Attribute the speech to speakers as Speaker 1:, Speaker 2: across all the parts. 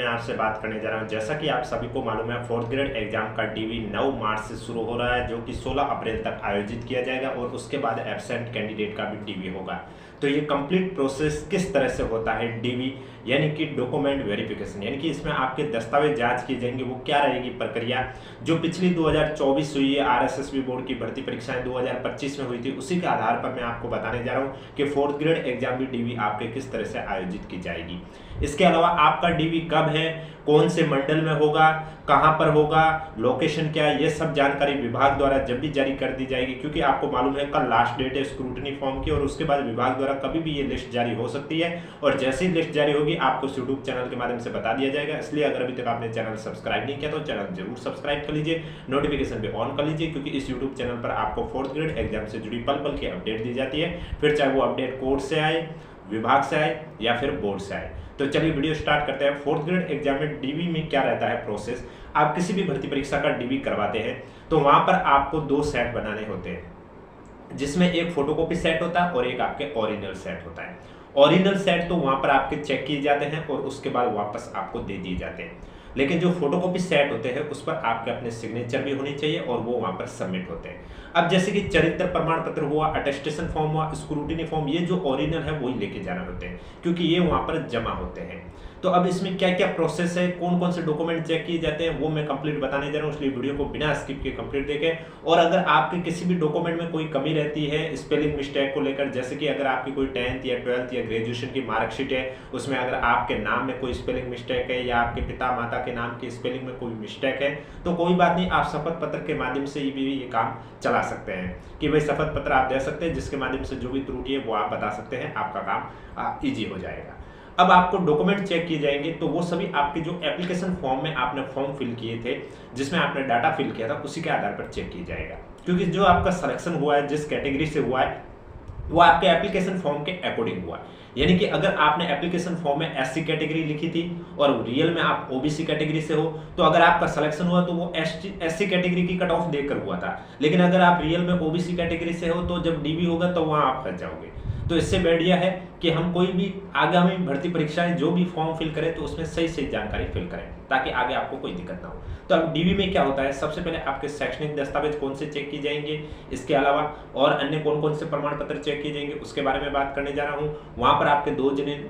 Speaker 1: आपसे बात करने जा रहा हूं। जैसा कि आप सभी को मालूम है, फोर्थ ग्रेड एग्जाम का डीवी 9 मार्च से शुरू हो रहा है, जो कि 16 अप्रैल तक आयोजित किया जाएगा और उसके बाद एब्सेंट कैंडिडेट का भी डीवी होगा। तो ये कंप्लीट प्रोसेस किस तरह से होता है डीवी, यानी कि डॉक्यूमेंट वेरिफिकेशन, यानी कि इसमें आपके दस्तावेज जांच किए जाएंगे, वो क्या रहेगी प्रक्रिया। जो पिछली 2024 हुई है आरएसएसबी बोर्ड की भर्ती परीक्षाएं 2025 में हुई थी, उसी के आधार पर मैं आपको बताने जा रहा हूं कि फोर्थ ग्रेड एग्जाम की डीवी आपके किस तरह से आयोजित की जाएगी। इसके अलावा आपका डीवी कब है, कौन से मंडल में होगा, कहां पर होगा, लोकेशन क्या है, ये सब जानकारी विभाग द्वारा जब भी जारी कर दी जाएगी, क्योंकि आपको मालूम है कल लास्ट डेट है स्क्रूटनी फॉर्म की और उसके बाद विभाग द्वारा कभी भी ये लिस्ट जारी हो सकती है। और जैसे ही लिस्ट जारी होगी आपको यूट्यूब चैनल के माध्यम से बता दिया जाएगा। इसलिए अगर अभी तक आपने चैनल सब्सक्राइब नहीं किया तो चैनल जरूर सब्सक्राइब कर लीजिए, नोटिफिकेशन भी ऑन कर लीजिए, क्योंकि इस यूट्यूब चैनल पर आपको फोर्थ ग्रेड एग्जाम से जुड़ी पल पल की अपडेट दी जाती है, फिर चाहे वो अपडेट कोर्ट से आए, विभाग से आए या फिर बोर्ड से आए। तो चलिए वीडियो स्टार्ट करते हैं। फोर्थ ग्रेड एग्जाम में डीवी में क्या रहता है प्रोसेस। आप किसी भी भर्ती परीक्षा का डीवी करवाते हैं तो वहां पर आपको 2 सेट बनाने होते हैं, जिसमें एक फोटोकॉपी सेट होता है और एक आपके ओरिजिनल सेट होता है। ओरिजिनल सेट तो वहां पर आपके चेक किए जाते हैं और उसके बाद वापस आपको दे दिए जाते हैं, लेकिन जो फोटोकॉपी सेट होते हैं उस पर आपके अपने सिग्नेचर भी होनी चाहिए और वो वहां पर सबमिट होते हैं। अब जैसे कि चरित्र प्रमाण पत्र हुआ, अटेस्टेशन फॉर्म हुआ, स्क्रूटिनी फॉर्म, ये जो ओरिजिनल है वही लेके जाना होते हैं, क्योंकि ये वहां पर जमा होते हैं। तो अब इसमें क्या क्या प्रोसेस है, कौन कौन से डॉक्यूमेंट चेक किए जाते हैं, वो मैं कंप्लीट बताने जा रहा हूँ, इसलिए वीडियो को बिना स्किप के कंप्लीट देखें। और अगर आपके किसी भी डॉक्यूमेंट में कोई कमी रहती है स्पेलिंग मिस्टेक को लेकर, जैसे कि अगर आपकी कोई 10th या 12th या ग्रेजुएशन की मार्कशीट है, उसमें अगर आपके नाम में कोई स्पेलिंग मिस्टेक है या आपके पिता माता के नाम की स्पेलिंग में कोई मिस्टेक है, तो कोई बात नहीं, आप शपथ पत्र के माध्यम से भी ये काम चला सकते हैं कि भाई शपथ पत्र आप दे सकते हैं, जिसके माध्यम से जो भी त्रुटि है वो आप बता सकते हैं, आपका काम ईजी हो जाएगा। अब आपको डॉक्यूमेंट चेक किए जाएंगे, तो वो सभी आपके जो एप्लीकेशन फॉर्म में आपने फॉर्म फिल किए थे, जिसमें आपने डाटा फिल किया था, उसी के आधार पर चेक किया जाएगा, क्योंकि जो आपका सिलेक्शन हुआ है, जिस कैटेगरी से हुआ है, वो आपके एप्लीकेशन फॉर्म के अकॉर्डिंग हुआ। यानी कि अगर आपने एप्लीकेशन फॉर्म में एससी कैटेगरी लिखी थी और रियल में आप ओबीसी कैटेगरी से हो, तो अगर आपका सिलेक्शन हुआ तो वो एससी कैटेगरी की कट ऑफ देकर हुआ था, लेकिन अगर आप रियल में ओबीसी कैटेगरी से हो तो जब डीवी होगा तो वहां आप फंस जाओगे। तो इससे बढ़िया है कि हम कोई भी आगामी भर्ती परीक्षाएं जो भी फॉर्म फिल करें तो उसमें सही सही जानकारी फिल करें, ताकि आगे आपको कोई दिक्कत ना हो। तो अब डीवी में क्या होता है, सबसे पहले आपके शैक्षणिक दस्तावेज कौन से चेक किए जाएंगे, इसके अलावा और अन्य कौन कौन से प्रमाण पत्र चेक किए जाएंगे उसके बारे में बात करने जा रहा हूँ। वहां पर आपके 2 जने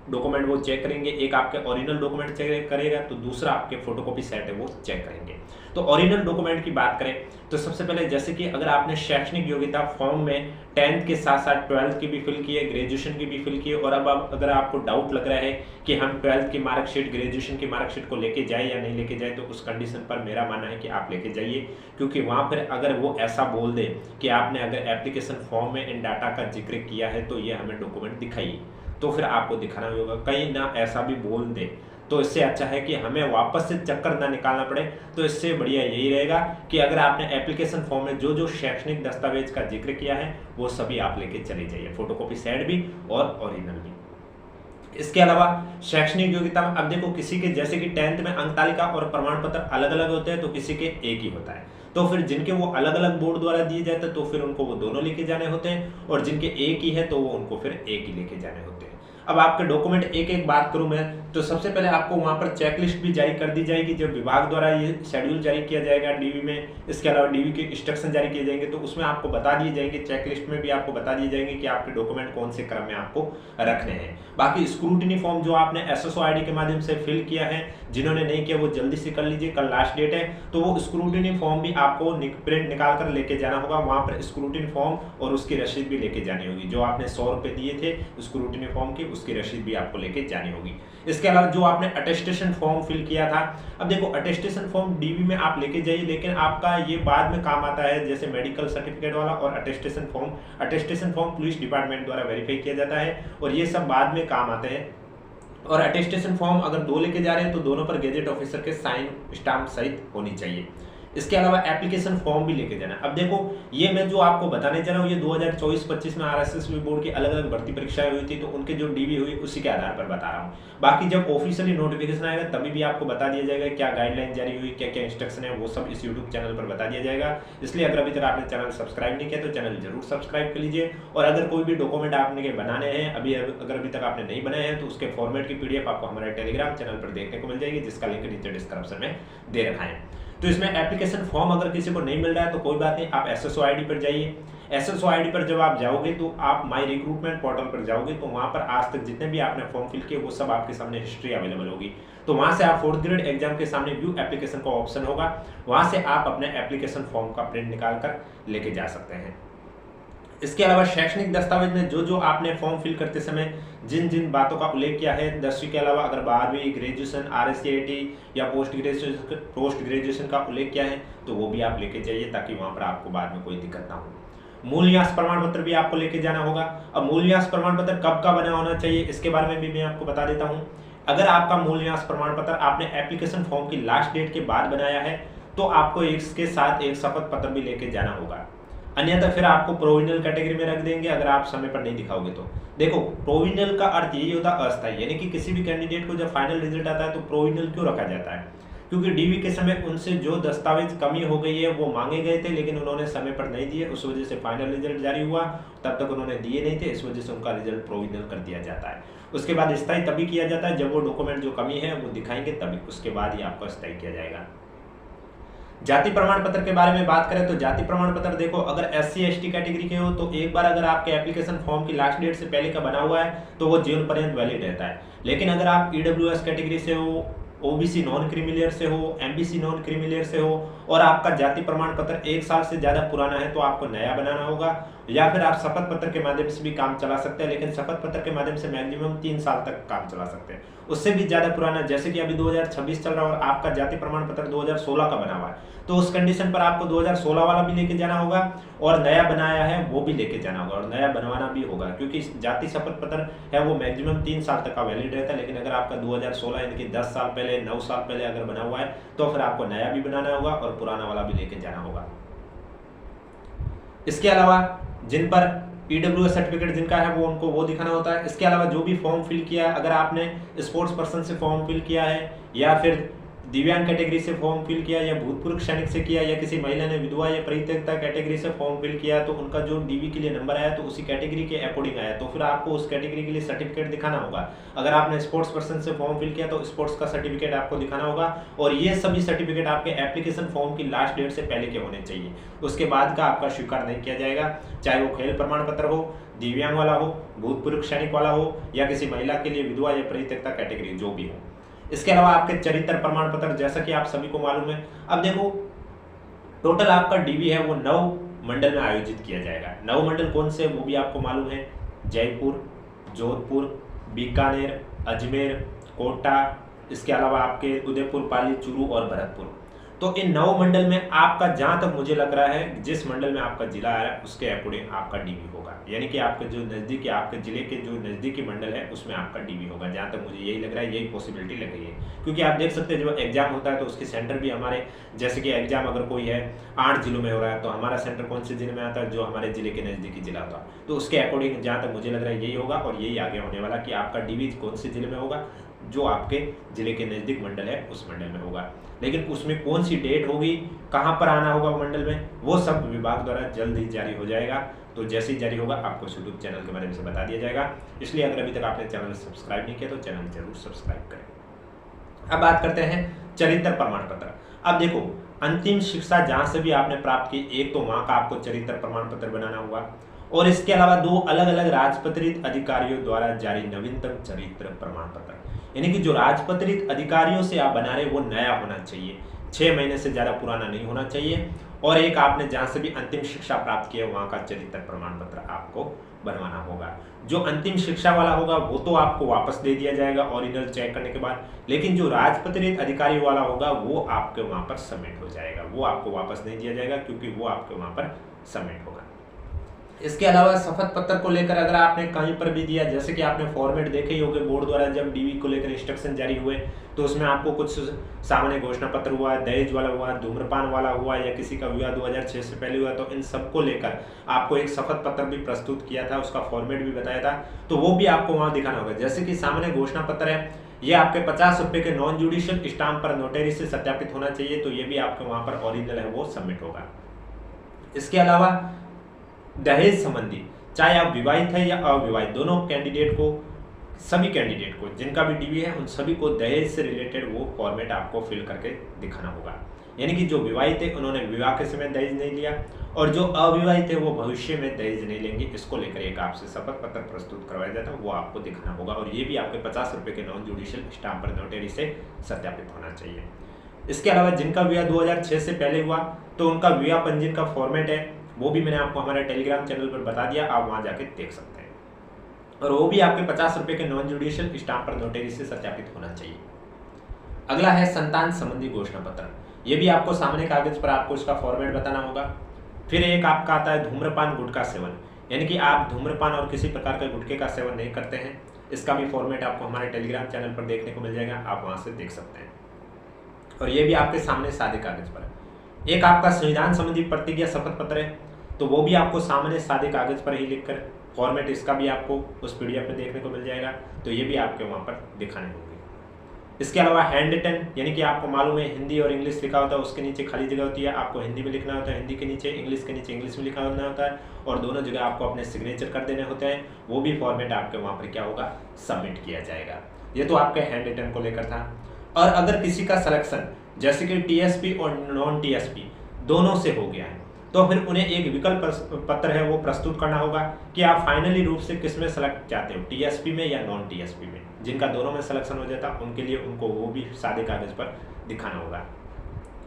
Speaker 1: डॉक्यूमेंट वो चेक करेंगे, एक आपके ओरिजिनल डॉक्यूमेंट चेक करेगा तो दूसरा आपके फोटोकॉपी सेट है वो चेक करेंगे। तो ओरिजिनल डॉक्यूमेंट की बात करें तो सबसे पहले जैसे कि अगर आपने शैक्षणिक योग्यता फॉर्म में 10th के साथ साथ 12th की भी फिल की है, ग्रेजुएशन की भी फिल की है, और अब अगर आपको डाउट लग रहा है कि हम 12th की मार्कशीट ग्रेजुएशन की मार्कशीट को लेके जाए या नहीं लेके जाए, तो उस कंडीशन पर मेरा मानना है कि आप लेके जाइए, क्योंकि वहां पर अगर वो ऐसा बोल दे कि आपने अगर एप्लीकेशन फॉर्म में इन डाटा का जिक्र किया है तो ये हमें डॉक्यूमेंट दिखाइए, तो फिर आपको दिखाना भी होगा। कहीं ना ऐसा भी बोल दे तो इससे अच्छा है कि हमें वापस से चक्कर ना निकालना पड़े। तो इससे बढ़िया यही रहेगा कि अगर आपने एप्लीकेशन फॉर्म में जो जो शैक्षणिक दस्तावेज का जिक्र किया है वो सभी आप लेके चले जाइए, फोटोकॉपी सेट भी और ओरिजिनल भी। इसके अलावा शैक्षणिक योग्यता में अब देखो, किसी के जैसे कि 10th में अंक तालिका और प्रमाण पत्र अलग अलग होते हैं, तो किसी के एक ही होता है, तो फिर जिनके वो अलग अलग बोर्ड द्वारा दिए जाते हैं तो फिर उनको वो दोनों लेके जाने होते हैं, और जिनके एक ही है तो वो उनको फिर एक ही लेके जाने होते हैं। अब आपके डॉक्यूमेंट एक एक बात करूं मैं, तो सबसे पहले आपको वहां पर चेकलिस्ट भी जारी कर दी जाएगी जब विभाग द्वारा ये शेड्यूल जारी किया जाएगा डीवी में। इसके अलावा डीवी के इंस्ट्रक्शन जारी किए जाएंगे तो उसमें आपको बता दिए जाएंगे, चेकलिस्ट में भी आपको बता दिए जाएंगे कि आपके डॉक्यूमेंट कौन से क्रम में आपको रखने हैं। बाकी स्क्रूटिनी फॉर्म जो आपने एसएसओ आईडी के माध्यम से फिल किया है, जिन्होंने नहीं किया वो जल्दी से कर लीजिए, कल लास्ट डेट है, तो वो स्क्रूटिनी फॉर्म भी आपको प्रिंट निकाल कर लेके जाना होगा। वहां पर स्क्रूटिनी फॉर्म और उसकी रसीद भी लेके जानी होगी, जो आपने 100 रुपए दिए थे स्क्रूटिनी फॉर्म की, उसकी रसीद भी आपको लेके जानी होगी। इसके अलावा जो आपने अटेस्टेशन फॉर्म फिल किया था, अब देखो अटेस्टेशन फॉर्म डीवी में आप लेके जाइए, लेकिन आपका ये बाद में काम आता है, जैसे मेडिकल सर्टिफिकेट वाला और अटेस्टेशन फॉर्म पुलिस डिपार्टमेंट द्वारा वेरीफाई किया जाता है और ये सब बाद में काम आते हैं। और अटेस्टेशन फॉर्म अगर 2 लेके जा रहे हैं तो दोनों पर गैजेट ऑफिसर के साइन स्टाम्प सहित होनी चाहिए। इसके अलावा एप्लीकेशन फॉर्म भी लेके जाना। अब देखो ये मैं जो आपको बताने जा रहा हूँ ये 2024-25 में आरएसएस बोर्ड की अलग अलग भर्ती परीक्षाएं हुई थी, तो उनके जो डीवी हुई उसी के आधार पर बता रहा हूँ। बाकी जब ऑफिशियली नोटिफिकेशन आएगा तभी भी आपको बता दिया जाएगा क्या गाइडलाइन जारी हुई, क्या क्या इंस्ट्रक्शन है, वो सब इस यूट्यूब चैनल पर बता दिया जाएगा। इसलिए अगर अभी तक आपने चैनल सब्सक्राइब नहीं किया तो चैनल जरूर सब्सक्राइब कर लीजिए। और अगर कोई भी डॉक्यूमेंट आपने बनाने हैं अगर अभी तक आपने नहीं बनाए हैं तो उसके फॉर्मेट की पीडीएफ आपको हमारे टेलीग्राम चैनल पर देखने को मिल जाएगी, जिसका लिंक नीचे डिस्क्रिप्शन में दे रखा है। तो इसमें एप्लीकेशन फॉर्म अगर किसी को नहीं मिल रहा है तो कोई बात नहीं, आप एसएसओ आईडी पर जाइए। एसएसओ आईडी पर जब आप जाओगे तो आप माई रिक्रूटमेंट पोर्टल पर जाओगे तो वहां पर आज तक जितने भी आपने फॉर्म फिल किए वो सब आपके सामने हिस्ट्री अवेलेबल होगी। तो वहां से आप 4th ग्रेड एग्जाम के सामने व्यू एप्लीकेशन का ऑप्शन होगा, वहां से आप अपने एप्लीकेशन फॉर्म का प्रिंट निकाल कर लेके जा सकते हैं। इसके अलावा शैक्षणिक दस्तावेज में जो आपने फॉर्म फिल करते समय जिन जिन बातों का उल्लेख किया है, 10वीं के अलावा अगर 12वीं, ग्रेजुएशन, RSCIT या पोस्ट ग्रेजुएशन का उल्लेख किया है तो वो भी आप लेके जाइए, ताकि वहां पर आपको बाद में कोई दिक्कत ना हो। मूल्यांकन प्रमाण पत्र भी आपको लेके जाना होगा। अब मूल्यांकन प्रमाण पत्र कब का बना होना चाहिए इसके बारे में भी मैं आपको बता देता हूँ। अगर आपका मूल्यांकन प्रमाण पत्र आपने एप्लीकेशन फॉर्म की लास्ट डेट के बाद बनाया है तो आपको इसके साथ एक शपथ पत्र भी लेके जाना होगा, अन्यथा फिर आपको प्रोविजनल कैटेगरी में रख देंगे अगर आप समय पर नहीं दिखाओगे तो। देखो प्रोविजनल का अर्थ यही होता है अस्थायी, यानी कि किसी भी कैंडिडेट को जब फाइनल रिजल्ट आता है तो प्रोविजनल क्यों रखा जाता है, क्योंकि डीवी के समय उनसे जो दस्तावेज कमी हो गई है वो मांगे गए थे लेकिन उन्होंने समय पर नहीं दिए, उस वजह से फाइनल रिजल्ट जारी हुआ, तब तक उन्होंने दिए नहीं थे, इस वजह से उनका रिजल्ट प्रोविजनल कर दिया जाता है। उसके बाद स्थायी तभी किया जाता है जब वो डॉक्यूमेंट जो कमी है वो दिखाएंगे तभी, उसके बाद ही आपका स्थायी किया जाएगा। जाति प्रमाण पत्र के बारे में बात करें तो जाति प्रमाण पत्र देखो अगर SC ST कैटेगरी के हो तो एक बार अगर आपके एप्लीकेशन फॉर्म की लास्ट डेट से पहले का बना हुआ है तो वो जीवन पर्यंत वैलिड रहता है। लेकिन अगर आप EWS कैटेगरी से हो, OBC नॉन क्रीमिलियर से हो, MBC नॉन क्रीमिलियर से हो और आपका जाति प्रमाण पत्र 1 साल से ज्यादा पुराना है तो आपको नया बनाना होगा, या फिर आप शपथ पत्र के माध्यम से भी काम चला सकते हैं, लेकिन शपथ पत्र के माध्यम से मैक्सिमम 3 साल तक काम चला सकते हैं। उससे भी ज्यादा पुराना जैसे कि अभी 2026 चल रहा है और आपका जाति प्रमाण पत्र 2016 का बना हुआ है तो उस कंडीशन पर आपको 2016 वाला भी लेके जाना होगा और नया बनाया है वो भी लेके जाना होगा और नया बनवाना भी होगा, क्योंकि जाति शपथ पत्र है वो मैक्सिमम 3 साल तक का वैलिड रहता है। लेकिन अगर आपका 2016 यानी कि 10 साल पहले, 9 साल पहले अगर बना हुआ है तो फिर आपको नया भी बनाना होगा और पुराना वाला भी लेके जाना होगा। इसके अलावा जिन पर EWS सर्टिफिकेट जिनका है वो उनको वो दिखाना होता है। इसके अलावा जो भी फॉर्म फिल किया है, अगर आपने स्पोर्ट्स पर्सन से फॉर्म फिल किया है या फिर दिव्यांग कैटेगरी से फॉर्म फिल किया या भूतपूर्व सैनिक से किया या किसी महिला ने विधवा या परित्यक्ता कैटेगरी से फॉर्म फिल किया तो उनका जो डीवी के लिए नंबर आया तो उसी कैटेगरी के अकॉर्डिंग आया तो फिर आपको उस कैटेगरी के लिए सर्टिफिकेट दिखाना होगा। अगर आपने स्पोर्ट्स पर्सन से फॉर्म फिल किया तो स्पोर्ट्स का सर्टिफिकेट आपको दिखाना होगा और ये सभी सर्टिफिकेट आपके एप्लीकेशन फॉर्म की लास्ट डेट से पहले के होने चाहिए, उसके बाद का आपका स्वीकार नहीं किया जाएगा। चाहे वो खेल प्रमाण पत्र हो, दिव्यांग वाला हो, भूतपूर्व सैनिक वाला हो या किसी महिला के लिए विधवा या परित्यक्ता कैटेगरी जो भी हो। इसके अलावा आपके चरित्र प्रमाण पत्र जैसा कि आप सभी को मालूम है। अब देखो टोटल आपका डीवी है वो 9 मंडल में आयोजित किया जाएगा। 9 मंडल कौन से वो भी आपको मालूम है, जयपुर, जोधपुर, बीकानेर, अजमेर, कोटा, इसके अलावा आपके उदयपुर, पाली, चूरू और भरतपुर। तो इन 9 मंडल में आपका जहां तक मुझे लग रहा है जिस मंडल में आपका जिला है उसके अकॉर्डिंग आपका डीवी होगा, यानी कि आपके जो नजदीकी आपके जिले के जो नजदीकी मंडल है उसमें आपका डीवी होगा। जहां तक मुझे यही लग रहा है, यही पॉसिबिलिटी लग रही है, क्योंकि आप देख सकते हैं जब एग्जाम होता है तो उसके सेंटर भी हमारे, जैसे कि एग्जाम अगर कोई है 8 जिलों में हो रहा है तो हमारा सेंटर कौन से जिले में आता है, जो हमारे जिले के नजदीकी जिला होता है। तो उसके अकॉर्डिंग जहां तक मुझे लग रहा है यही होगा और यही आगे होने वाला कि आपका डीवी कौन से जिले में होगा, जो आपके जिले के नजदीक मंडल है उस मंडल में होगा। लेकिन उसमें कौन सी डेट होगी, कहां पर आना होगा मंडल में, वो सब विभाग द्वारा जल्द ही जारी हो जाएगा। तो जैसे ही जारी होगा आपको यूट्यूब चैनल के माध्यम से बता दिया जाएगा। इसलिए अगर अभी तक आपने चैनल सब्सक्राइब नहीं किया तो चैनल जरूर सब्सक्राइब करें। अब बात करते हैं चरित्र प्रमाण पत्र। अब देखो अंतिम शिक्षा जहां से भी आपने प्राप्त की, एक तो वहां का आपको चरित्र प्रमाण पत्र बनाना होगा और इसके अलावा 2 अलग अलग राजपत्रित अधिकारियों द्वारा जारी नवीनतम चरित्र प्रमाण पत्र, यानी कि जो राजपत्रित अधिकारियों से आप बना रहे वो नया होना चाहिए, 6 महीने से ज्यादा पुराना नहीं होना चाहिए। और एक आपने जहां से भी अंतिम शिक्षा प्राप्त की है वहां का चरित्र प्रमाण पत्र आपको बनवाना होगा। जो अंतिम शिक्षा वाला होगा वो तो आपको वापस दे दिया जाएगा ओरिजिनल चेक करने के बाद, लेकिन जो राजपत्रित अधिकारी वाला होगा वो आपके वहां पर सबमिट हो जाएगा, वो आपको वापस नहीं दिया जाएगा क्योंकि वो आपके वहां पर सबमिट होगा। इसके अलावा शपथ पत्र को लेकर अगर आपने कहीं पर भी दिया, जैसे कि आपने फॉर्मेट देखे ही होंगे बोर्ड द्वारा जब डीवी को लेकर इंस्ट्रक्शन जारी हुए, तो उसमें आपको कुछ सामान्य घोषणा पत्र हुआ, दहेज वाला हुआ, धूम्रपान वाला हुआ, या किसी का विवाह 2006 से पहले हुआ, तो इन सबको लेकर आपको एक शपथ पत्र भी प्रस्तुत किया था, उसका फॉर्मेट भी बताया था, तो वो भी आपको वहां दिखाना होगा। जैसे कि सामान्य घोषणा पत्र है, ये आपके 50 रुपए के नॉन जुडिशियल स्टाम्प पर नोटरी से सत्यापित होना चाहिए, तो ये भी आपके वहां पर ओरिजिनल है वो सबमिट होगा। इसके अलावा दहेज संबंधी, चाहे आप विवाहित है या अविवाहित, दोनों कैंडिडेट को, सभी कैंडिडेट को जिनका भी डीवी है उन सभी को दहेज से रिलेटेड वो फॉर्मेट आपको फिल करके दिखाना होगा। यानी कि जो विवाहित है उन्होंने विवाह के समय दहेज नहीं लिया, और जो अविवाहित है वो भविष्य में दहेज नहीं लेंगे, इसको लेकर एक आपसे शपथ पत्र प्रस्तुत करवाया जाता है, वो आपको दिखाना होगा, और ये भी आपके 50 रुपए के नॉन जुडिशियल स्टाम्प पर नोटरी से सत्यापित होना चाहिए। इसके अलावा जिनका विवाह 2006 से पहले हुआ, तो उनका विवाह पंजीयन का फॉर्मेट है, वो भी मैंने आपको हमारे टेलीग्राम चैनल पर बता दिया, आप वहां जाके देख सकते हैं, और वो भी आपके 50 रुपए के नॉन जुडिशियल स्टाम्प पर नोटरी से सत्यापित होना चाहिए। अगला है संतान संबंधी घोषणा पत्र, ये भी आपको सामने कागज पर आपको इसका फॉर्मेट बताना होगा। फिर एक आपका आता है धूम्रपान गुटखा सेवन, यानी कि आप धूम्रपान और किसी प्रकार के गुटखे का सेवन नहीं करते हैं, इसका भी फॉर्मेट आपको हमारे टेलीग्राम चैनल पर देखने को मिल जाएगा, आप वहां से देख सकते हैं, और ये भी आपके सामने सादे कागज पर है। एक आपका संविधान संबंधी प्रतिज्ञा शपथ पत्र है, तो वो भी आपको सामने सादे कागज पर ही लिखकर फॉर्मेट, इसका भी आपको उस पीडीएफ में देखने को मिल जाएगा, तो ये भी आपके वहां पर दिखाने होंगे। इसके अलावा हैंड रिटन, यानी कि आपको मालूम है हिंदी और इंग्लिश लिखा होता है, उसके नीचे खाली जगह होती है, आपको हिंदी में लिखना होता है, हिंदी के नीचे इंग्लिश में लिखा होता है, और दोनों जगह आपको अपने सिग्नेचर कर देने होते हैं, वो भी फॉर्मेट आपके वहां पर क्या होगा, सबमिट किया जाएगा। ये तो आपके हैंड रिटन को लेकर था। और अगर किसी का सिलेक्शन जैसे कि टीएसपी और नॉन टीएसपी दोनों से हो गया है, तो फिर उन्हें एक विकल्प पत्र है वो प्रस्तुत करना होगा कि आप फाइनली रूप से किस में सेलेक्ट चाहते हो, टीएसपी में या नॉन टीएसपी में। जिनका दोनों में सिलेक्शन हो जाता उनके लिए उनको वो भी सादे कागज पर दिखाना होगा।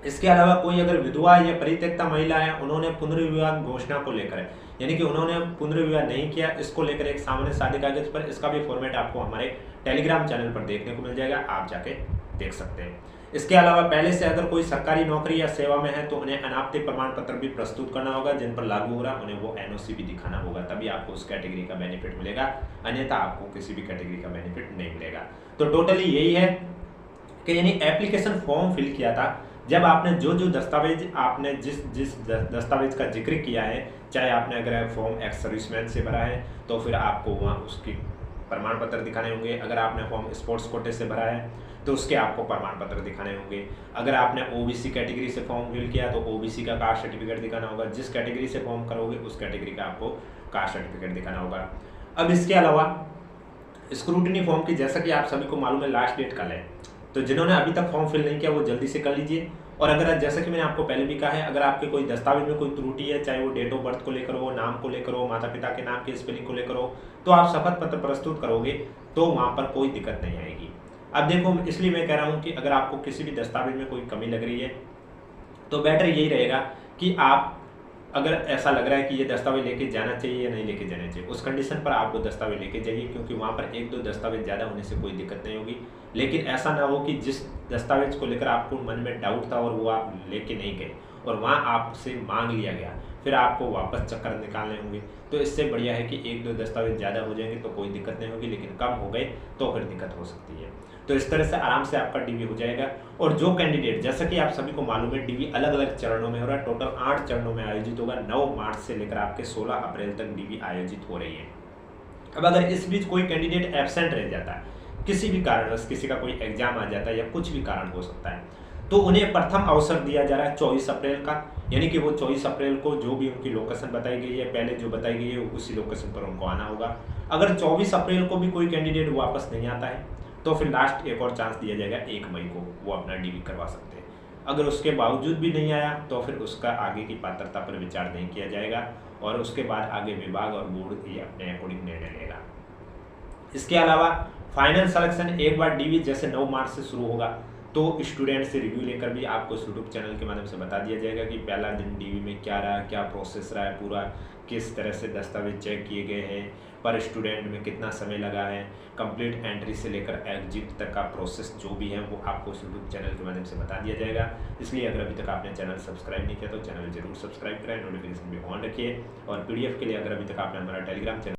Speaker 1: इसके अलावा कोई अगर विधवा या परित्यक्ता महिला है, उन्होंने पुनर्विवाह घोषणा को लेकर है, यानी कि उन्होंने पुनर्विवाह नहीं किया, इसको लेकर एक सामान्य सादे कागज पर, इसका भी फॉर्मेट आपको हमारे टेलीग्राम चैनल पर देखने को मिल जाएगा, आप जाके देख सकते हैं। इसके अलावा पहले से अगर कोई सरकारी नौकरी या सेवा में है तो उन्हें अनापत्ति प्रमाण पत्र भी प्रस्तुत करना होगा, जिन पर लागू हो रहा है उन्हें वो एनओसी भी दिखाना होगा, तभी आपको उस कैटेगरी का बेनिफिट मिलेगा, अन्यथा आपको किसी भी कैटेगरी का बेनिफिट नहीं मिलेगा। तो टोटली यही है कि यानी एप्लीकेशन फॉर्म फिल किया था, जब आपने जो दस्तावेज आपने जिस दस्तावेज का जिक्र किया है, चाहे आपने अगर फॉर्म एक्स सर्विसमैन से भरा है तो फिर आपको वहाँ उसकी प्रमाण पत्र दिखाने होंगे, अगर आपने फॉर्म स्पोर्ट्स कोटे से भरा है तो उसके आपको प्रमाण पत्र दिखाने होंगे, अगर आपने ओबीसी कैटेगरी से फॉर्म फिल किया तो ओबीसी का कास्ट सर्टिफिकेट दिखाना होगा, जिस कैटेगरी से फॉर्म करोगे उस कैटेगरी का आपको कास्ट सर्टिफिकेट दिखाना होगा। अब इसके अलावा स्क्रूटिनी फॉर्म की, जैसा कि आप सभी को मालूम है लास्ट डेट कल है, तो जिन्होंने अभी तक फॉर्म फिल नहीं किया वो जल्दी से कर लीजिए। और अगर जैसा कि मैंने आपको पहले भी कहा है, अगर आपके कोई दस्तावेज में कोई त्रुटि है, चाहे वो डेट ऑफ बर्थ को लेकर हो, नाम को लेकर हो, माता पिता के नाम के स्पेलिंग को लेकर हो, तो आप शपथ पत्र प्रस्तुत करोगे तो वहाँ पर कोई दिक्कत नहीं आएगी। अब देखो, इसलिए मैं कह रहा हूँ कि अगर आपको किसी भी दस्तावेज में कोई कमी लग रही है तो बेटर यही रहेगा कि आप, अगर ऐसा लग रहा है कि ये दस्तावेज लेके जाना चाहिए या नहीं लेके जाना चाहिए, उस कंडीशन पर आप वो दस्तावेज लेके जाइए, क्योंकि वहाँ पर एक दो दस्तावेज ज़्यादा होने से कोई दिक्कत नहीं होगी। लेकिन ऐसा ना हो कि जिस दस्तावेज को लेकर आपको मन में डाउट था और वो आप लेके नहीं गए और वहाँ आपसे मांग लिया गया, फिर आपको वापस चक्कर निकालने होंगे। तो इससे बढ़िया है कि एक दो दस्तावेज ज़्यादा हो जाएंगे तो कोई दिक्कत नहीं होगी, लेकिन कम हो गए तो फिर दिक्कत हो सकती है। तो इस तरह से आराम से आपका डीवी हो जाएगा। और जो कैंडिडेट, जैसा कि आप सभी को मालूम है, डीवी अलग अलग चरणों में हो रहा है, टोटल 8 चरणों में आयोजित होगा। 9 मार्च से लेकर आपके 16 अप्रैल तक डीवी आयोजित हो रही है। अब अगर इस बीच कोई कैंडिडेट एब्सेंट रह जाता है, किसी भी कारणवश किसी का कोई एग्जाम आ जाता है या कुछ भी कारण हो सकता है, तो उन्हें प्रथम अवसर दिया जा रहा है 24 अप्रैल का, यानी कि वो 24 अप्रैल को जो भी उनकी लोकेशन बताई गई है, पहले जो बताई गई है उसी लोकेशन पर उनको आना होगा। अगर 24 अप्रैल को भी कोई कैंडिडेट वापस नहीं आता है तो फिर लास्ट एक और चांस दिया जाएगा 1 मई को, वो अपना डीवी करवा सकते हैं। अगर उसके बावजूद भी नहीं आया तो फिर उसका आगे की पात्रता पर विचार नहीं किया जाएगा और उसके बाद आगे विभाग और बोर्ड ये अपने अकॉर्डिंग निर्णय लेगा। इसके अलावा फाइनल सिलेक्शन एक बार डीवी जैसे 9 मार्च से शुरू होगा तो स्टूडेंट से रिव्यू लेकर भी आपको इस यूट्यूब चैनल के माध्यम से बता दिया जाएगा कि पहला दिन डीवी में क्या रहा, क्या प्रोसेस रहा है पूरा, किस तरह से दस्तावेज चेक किए गए हैं, पर स्टूडेंट में कितना समय लगा है, कंप्लीट एंट्री से लेकर एग्जिट तक का प्रोसेस जो भी है वो आपको इस यूट्यूब चैनल के माध्यम से बता दिया जाएगा। इसलिए अगर अभी तक आपने चैनल सब्सक्राइब नहीं किया तो चैनल जरूर सब्सक्राइब करें, नोटिफिकेशन भी ऑन रखिए। और PDF के लिए अगर अभी तक आपने हमारा टेलीग्राम चैनल